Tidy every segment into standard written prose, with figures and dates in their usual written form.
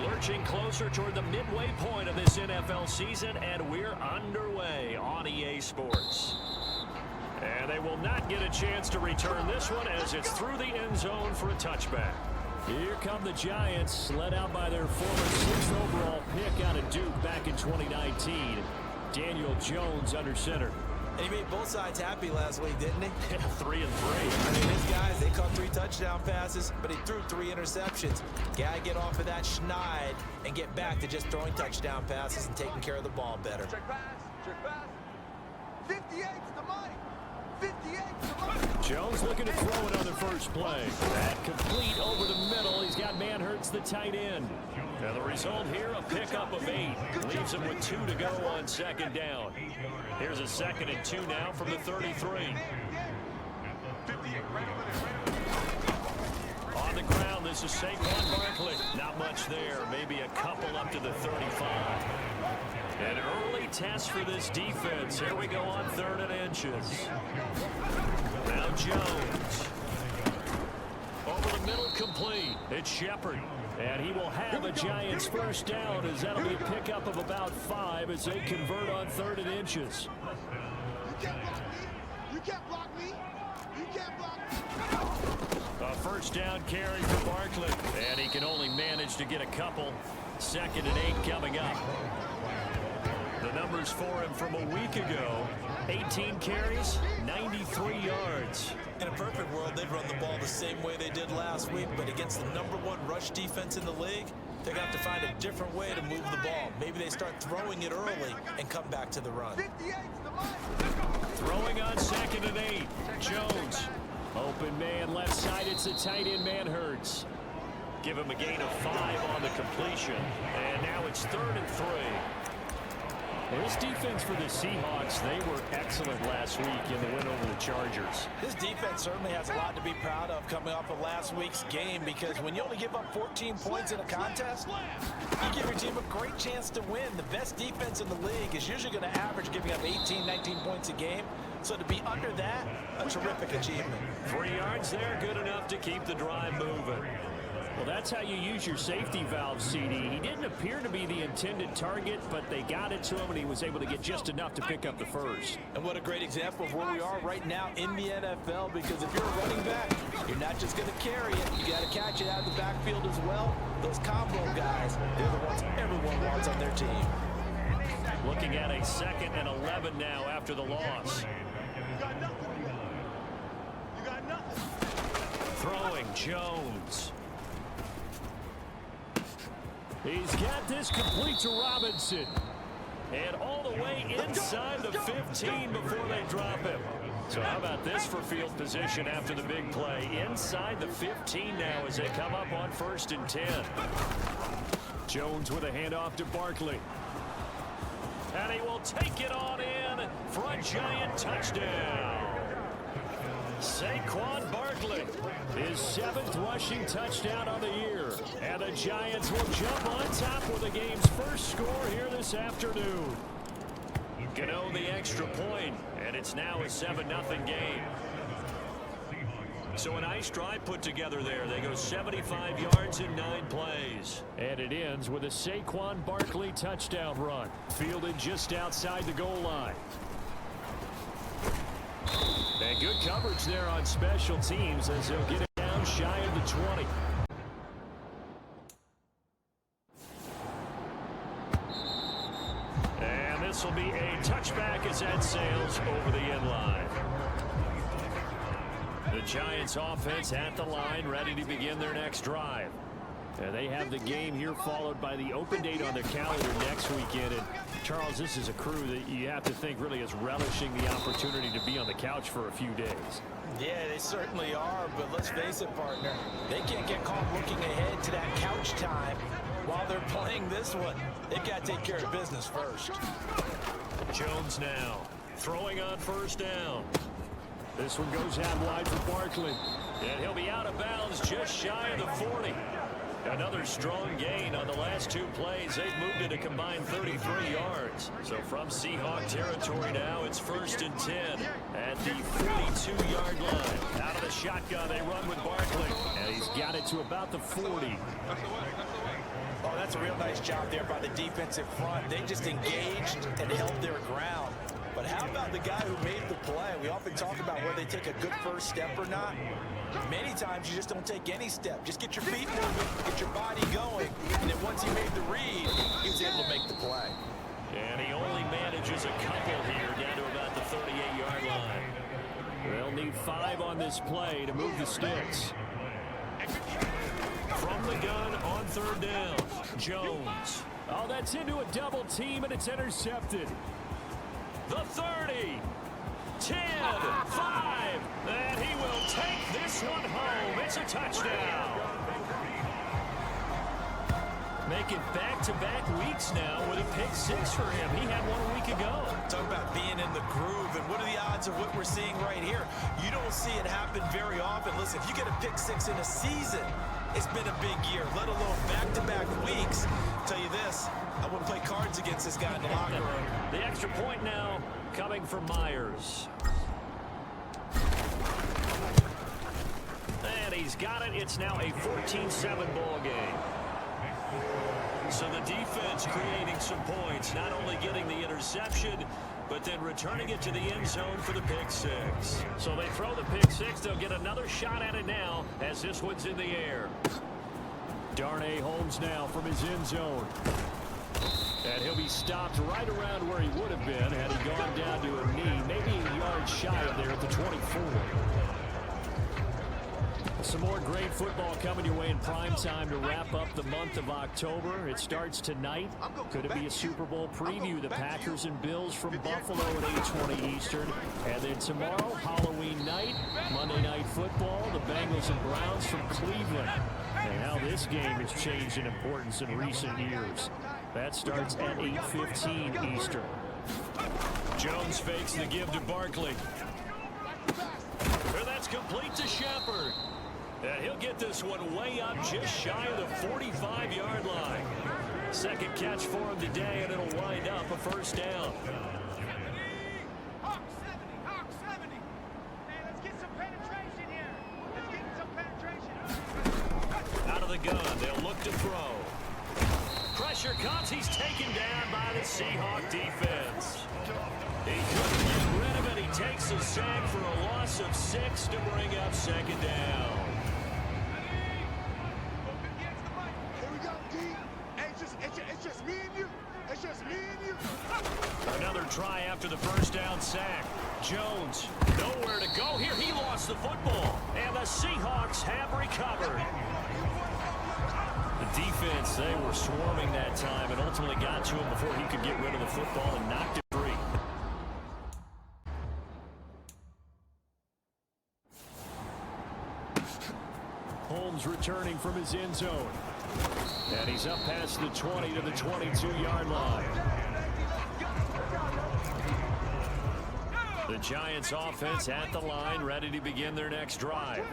Lurching closer toward the midway point of this NFL season, and we're underway on EA Sports. And they will not get a chance to return this one as it's through the end zone for a touchback. Here come the Giants, led out by their former 6th overall pick out of Duke back in 2019. Daniel Jones under center. And he made both sides happy last week, didn't he? Yeah, 3 and 3. I mean, his guys, they caught 3 touchdown passes, but he threw 3 interceptions. Gotta get off of that schneid and get back to just throwing touchdown passes and taking care of the ball better. Check pass, check pass. 58's the money. 58's the money. Jones looking to throw it on the first play. That complete over the middle. He's got Manhertz, the tight end. And the result here, a pickup of 8. Leaves him with 2 to go on second down. Here's a 2nd and 2 now from the 33. On the ground, this is Saquon Barkley. Not much there. Maybe a couple up to the 35. An early test for this defense. Here we go on 3rd and inches. Now Jones. Over the middle, complete. It's Shepard. And he will have a Giants first down as that'll be a pickup of about 5 as they convert on 3rd and inches. You can't block me. You can't block me. A first down carry for Barkley. And he can only manage to get a couple. 2nd and 8 coming up. The numbers for him from a week ago. 18 carries, 93 yards. In a perfect world, they'd run the ball the same way they did last week, but against the #1 rush defense in the league, they're going to have to find a different way to move the ball. Maybe they start throwing it early and come back to the run. 58's the money. Throwing on 2nd and 8. Jones. Open man left side. It's the tight end Manhertz. Give him a gain of 5 on the completion. And now it's 3rd and 3. Well, this defense for the Seahawks, they were excellent last week in the win over the Chargers. This defense certainly has a lot to be proud of coming off of last week's game, because when you only give up 14 points in a contest, you give your team a great chance to win. The best defense in the league is usually going to average giving up 18, 19 points a game. So to be under that, a terrific achievement. 3 yards there, good enough to keep the drive moving. Well, that's how you use your safety valve, CD. He didn't appear to be the intended target, but they got it to him, and he was able to get just enough to pick up the first. And what a great example of where we are right now in the NFL, because if you're a running back, you're not just going to carry it. You got to catch it out of the backfield as well. Those combo guys, they're the ones everyone wants on their team. Looking at a 2nd and 11 now after the loss. You got nothing. You got nothing. Throwing Jones. He's got this complete to Robinson. And all the way inside the 15 before they drop him. So how about this for field position after the big play? Inside the 15 now as they come up on 1st and 10. Jones with a handoff to Barkley. And he will take it on in for a Giant touchdown. Saquon Barkley, his 7th rushing touchdown on the year. And the Giants will jump on top with the game's first score here this afternoon. Gano the extra point, and it's now a 7-0 game. So a nice drive put together there. They go 75 yards in 9 plays. And it ends with a Saquon Barkley touchdown run. Fielded just outside the goal line. And good coverage there on special teams as they'll get it down shy of the 20. And this will be a touchback as that sails over the end line. The Giants offense at the line, ready to begin their next drive. And they have the game here followed by the open date on their calendar next weekend. And Charles, this is a crew that you have to think really is relishing the opportunity to be on the couch for a few days. Yeah, they certainly are, but let's face it, partner. They can't get caught looking ahead to that couch time while they're playing this one. They got to take care of business first. Jones now throwing on 1st down. This one goes out wide for Barkley. And he'll be out of bounds just shy of the 40. Another strong gain on the last 2 plays. They've moved it a combined 33 yards. So from Seahawk territory now, it's 1st and 10 at the 42-yard line. Out of the shotgun, they run with Barkley. And he's got it to about the 40. Oh, that's That's a real nice job there by the defensive front. They just engaged and held their ground. But how about the guy who made the play? We often talk about whether they take a good first step or not. Many times you just don't take any step. Just get your feet moving, get your body going. And then once he made the read, he was able to make the play. And he only manages a couple here down to about the 38-yard line. They'll need 5 on this play to move the sticks. From the gun on 3rd down, Jones. Oh, that's into a double team, and it's intercepted. The 30, 10, 5, and he will take this one home. It's a touchdown. Making back-to-back weeks now with a pick-6 for him. He had one a week ago. Talk about being in the groove, and what are the odds of what we're seeing right here? You don't see it happen very often. Listen, if you get a pick-6 in a season, it's been a big year, let alone back-to-back weeks. I'll tell you this, I wouldn't play cards against this guy in the locker room. The extra point now coming from Myers. And he's got it. It's now a 14-7 ball game. So the defense creating some points, not only getting the interception, but then returning it to the end zone for the pick-6. So they throw the pick-6. They'll get another shot at it now as this one's in the air. Darnay Holmes now from his end zone. And he'll be stopped right around where he would have been had he gone down to a knee, maybe a yard shy of there at the 24. Some more great football coming your way in prime time to wrap up the month of October. It starts tonight. Could it be a Super Bowl preview? The Packers and Bills from Buffalo at 8:20 Eastern. And then tomorrow, Halloween night, Monday Night Football, the Bengals and Browns from Cleveland. And how this game has changed in importance in recent years. That starts at 8:15 Eastern. Jones fakes the give to Barkley. And that's complete to Shepard. And he'll get this one way up just shy of the 45-yard line. Second catch for him today, and it'll wind up a first down. Hawk 70. Hey, let's get some penetration here. Let's get some penetration. Out of the gun, they'll look to throw. Pressure comes. He's taken down by the Seahawks defense. He couldn't get rid of it. He takes a sack for a loss of 6 to bring up second down. It's just me and you. It's just me and you. Another try after the first down sack. Jones, nowhere to go here. He lost the football, and the Seahawks have recovered. The defense, they were swarming that time and ultimately got to him before he could get rid of the football and knocked it free. Holmes returning from his end zone. And he's up past the 20 to the 22-yard line. The Giants offense at the line, ready to begin their next drive.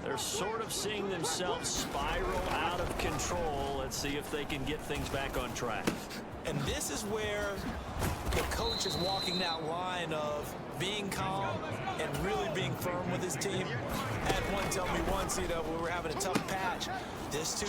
They're sort of seeing themselves spiral out of control. Let's see if they can get things back on track. And this is where the coach is walking that line of being calm and really being firm with his team. I had one tell me once, we were having a tough patch. This too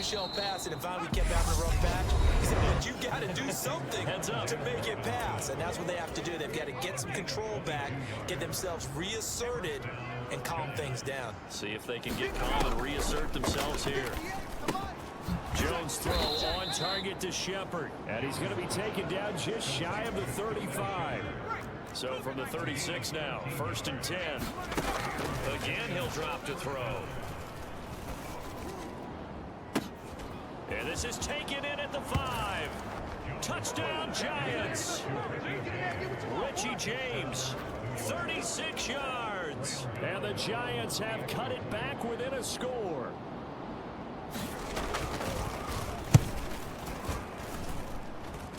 shall pass, and finally we kept having a rough patch. He said, but you got to do something to make it pass, and that's what they have to do. They've got to get some control back, get themselves reasserted, and calm things down. See if they can get calm and reassert themselves here. Jones throw on target to Shepard, and he's going to be taken down just shy of the 35. So from the 36 now, 1st and 10. Again, he'll drop to throw. And this is taken in at the 5. Touchdown, Giants. Richie James, 36 yards. And the Giants have cut it back within a score.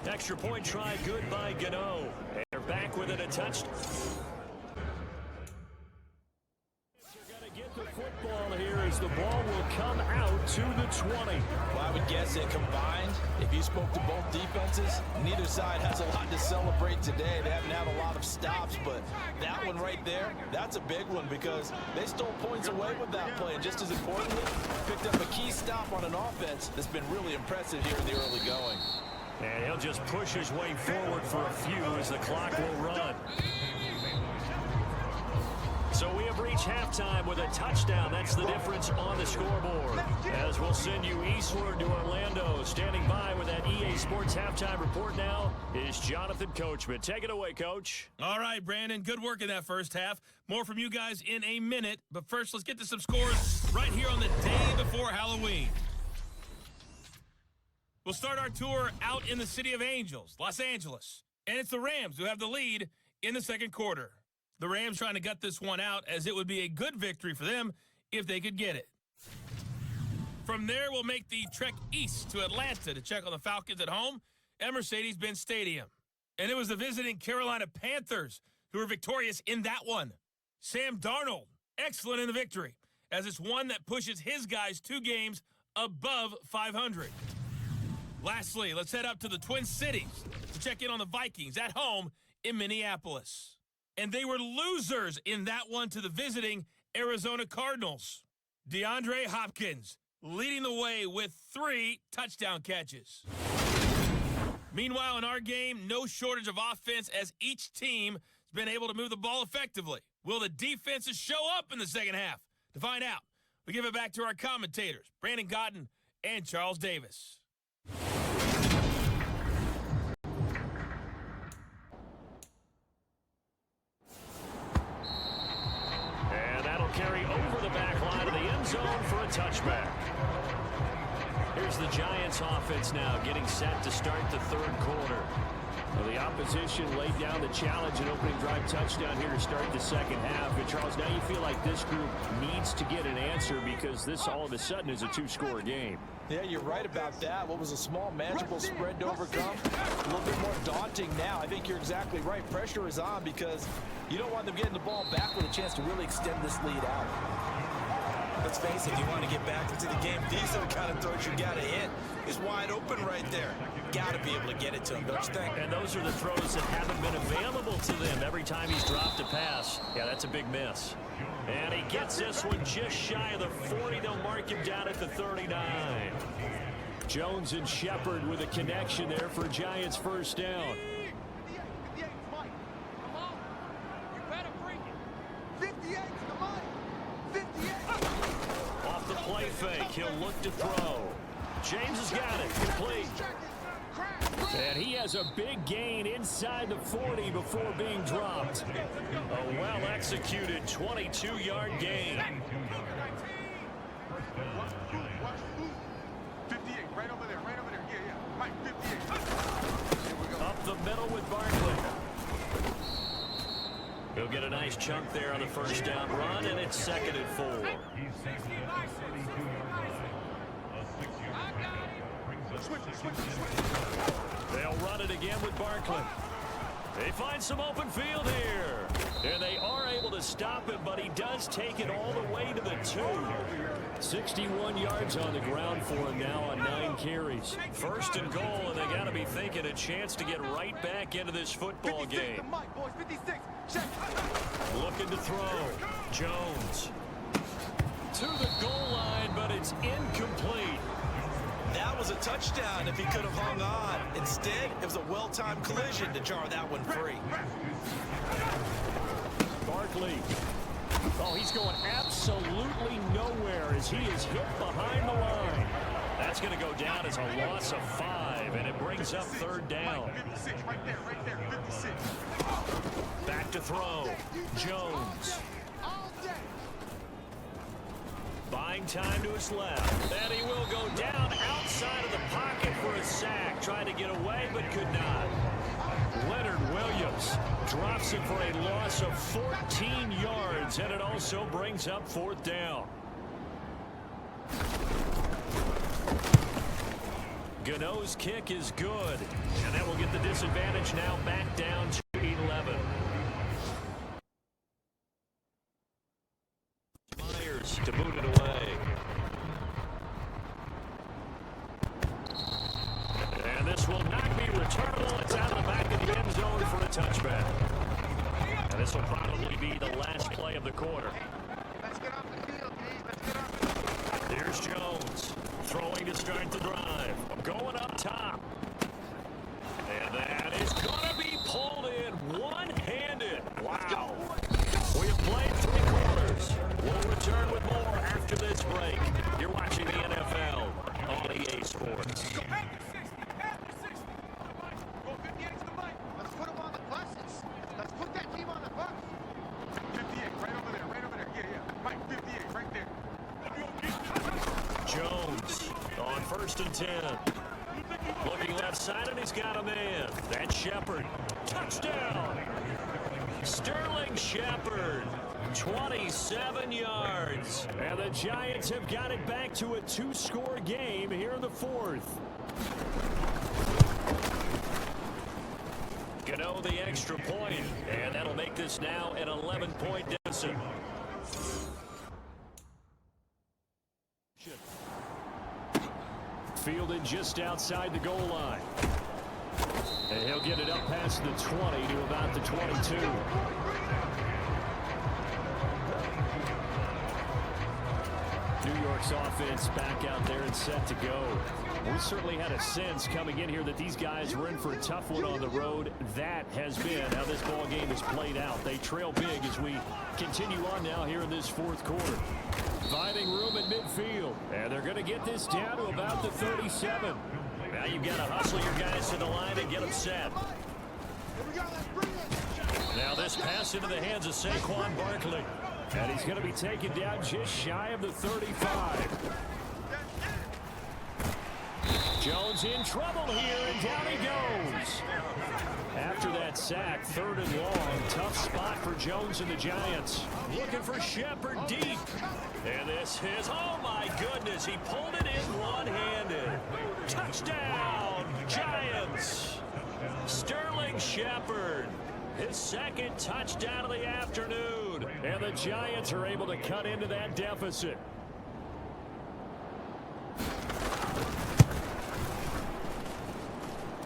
Extra point try good by Gano. And they're back within a touchdown. They're going to get the football here as the ball will come out to the 20. Well, I would guess that combined, if you spoke to both defenses, neither side has a lot to celebrate today. They haven't had a lot of stops, but that one right there, that's a big one because they stole points away with that play. And just as importantly, picked up a key stop on an offense that's been really impressive here in the early going. And he'll just push his way forward for a few as the clock will run. So we have reached halftime with a touchdown. That's the difference on the scoreboard. As we'll send you eastward to Orlando. Standing by with that EA Sports halftime report now is Jonathan Coachman. Take it away, Coach. All right, Brandon, good work in that first half. More from you guys in a minute. But first, let's get to some scores right here on the day before Halloween. We'll start our tour out in the City of Angels, Los Angeles. And it's the Rams who have the lead in the second quarter. The Rams trying to gut this one out as it would be a good victory for them if they could get it. From there, we'll make the trek east to Atlanta to check on the Falcons at home at Mercedes-Benz Stadium. And it was the visiting Carolina Panthers who were victorious in that one. Sam Darnold, excellent in the victory, as it's one that pushes his guys 2 games above 500. Lastly, let's head up to the Twin Cities to check in on the Vikings at home in Minneapolis. And they were losers in that one to the visiting Arizona Cardinals. DeAndre Hopkins leading the way with 3 touchdown catches. Meanwhile, in our game, no shortage of offense as each team has been able to move the ball effectively. Will the defenses show up in the second half? To find out, we give it back to our commentators, Brandon Godden and Charles Davis. Carry over the back line of the end zone for a touchback. Here's the Giants offense now getting set to start the third quarter. Well, the opposition laid down the challenge and opening drive touchdown here to start the second half. And Charles, now you feel like this group needs to get an answer because this all of a sudden is a 2-score game. Yeah, you're right about that. What was a small, manageable spread to overcome? A little bit more daunting now. I think you're exactly right. Pressure is on because you don't want them getting the ball back with a chance to really extend this lead out. Let's face it, if you want to get back into the game, these are the kind of throws you got to hit. He's wide open right there. Got to be able to get it to him, don't you think? And those are the throws that haven't been available to them every time he's dropped a pass. Yeah, that's a big miss. And he gets this one just shy of the 40. They'll mark him down at the 39. Jones and Shepard with a connection there for Giants first down. 58, Mike. Come on. You better bring it. 58, come on. 58. Off the play fake, he'll look to throw. James has got it, complete. And he has a big gain inside the 40 before being dropped. A well-executed 22-yard gain. 58, right over there, yeah. Mike, 58. Up the middle with Barkley. He'll get a nice chunk there on the first down run, and it's 2nd and 4. They'll run it again with Barkley. They find some open field here. And they are able to stop him, but he does take it all the way to the 2. 61 yards on the ground for him now on 9 carries. 1st and goal, and they got to be thinking a chance to get right back into this football game. Looking to throw. Jones. To the goal line, but it's incomplete. That was a touchdown if he could have hung on. Instead, it was a well-timed collision to jar that one free. Barkley. Oh, he's going absolutely nowhere as he is hit behind the line. That's going to go down as a loss of 5, and it brings up 3rd down. 56, right there, 56. Back to throw. Jones. Buying time to his left. And he will go down outside of the pocket for a sack. Tried to get away, but could not. Leonard Williams drops him for a loss of 14 yards, and it also brings up 4th down. Gano's kick is good, and that will get the disadvantage now back down to 11. Myers to boot it away. this will probably be the last play of the quarter. Let's get off the field, please. Let's get off the field. Here's Jones throwing to start the drive. Going up top. And that is going to be pulled in one-handed. Wow. We have played 3 quarters. We'll return with more after this break. You're watching the NFL on EA Sports. Go after 60. After 60. Go 58 to the mic. Let's put them on the buses. Let's put that team on the bus. 58, right over there. Right over there. Yeah. Mike, 58, right there. Jones on 1st and 10. Looking left side, and he's got a man. That's Shepard. Touchdown! Sterling Shepard, 27 yards. And the Giants have got it back to a 2-score game here in the 4th. Gano the extra point, and that'll make this now an 11-point deficit. Fielded just outside the goal line. And he'll get it up past the 20 to about the 22. New York's offense back out there and set to go. We certainly had a sense coming in here that these guys were in for a tough one on the road. That has been how this ball game has played out. They trail big as we continue on now here in this 4th quarter. Finding room at midfield. And they're going to get this down to about the 37. Now you've got to hustle your guys to the line and get them set. Now this pass into the hands of Saquon Barkley. And he's going to be taken down just shy of the 35. Jones in trouble here, and down he goes. After that sack, 3rd and long, tough spot for Jones and the Giants. Looking for Shepard deep. And this is, oh my goodness, he pulled it in one-handed. Touchdown, Giants. Sterling Shepard, his 2nd touchdown of the afternoon. And the Giants are able to cut into that deficit.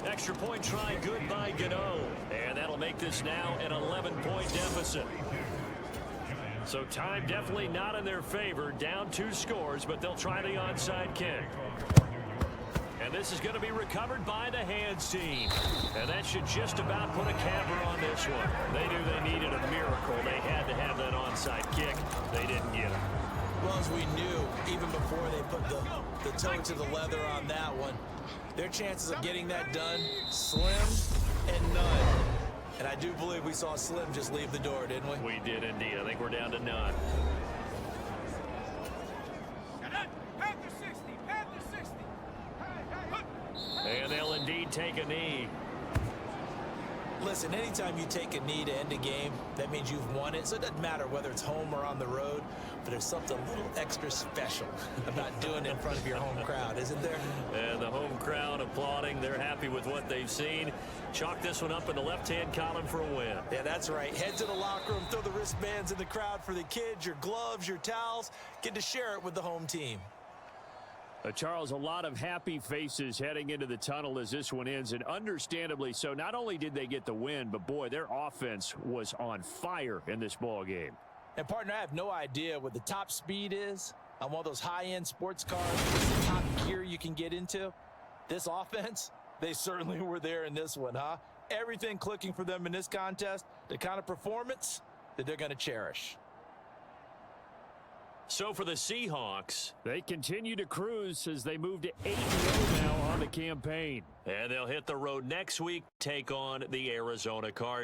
Extra point try good by Gano. And that'll make this now an 11-point deficit. So time definitely not in their favor. Down 2 scores, but they'll try the onside kick. And this is going to be recovered by the hands team. And that should just about put a capper on this one. They knew they needed a miracle. They had to have that onside kick. They didn't get it. Well, as we knew, even before they put the toe to the leather on that one, their chances of getting that done, slim and none. And I do believe we saw Slim just leave the door, didn't we? We did indeed. I think we're down to none. After 60. After 60. And they'll indeed take a knee. Listen, anytime you take a knee to end a game, that means you've won it. So it doesn't matter whether it's home or on the road, but there's something a little extra special about doing it in front of your home crowd, isn't there? And the home crowd applauding. They're happy with what they've seen. Chalk this one up in the left-hand column for a win. Yeah, that's right. Head to the locker room, throw the wristbands in the crowd for the kids, your gloves, your towels. Get to share it with the home team. Charles, a lot of happy faces heading into the tunnel as this one ends, and understandably so. Not only did they get the win, but boy, their offense was on fire in this ball game. And partner, I have no idea what the top speed is on one of those high-end sports cars. What's the top gear you can get into? This offense, they certainly were there in this one, huh? Everything clicking for them in this contest, the kind of performance that they're going to cherish. So for the Seahawks, they continue to cruise as they move to 8-0 now on the campaign. And they'll hit the road next week, take on the Arizona Cardinals.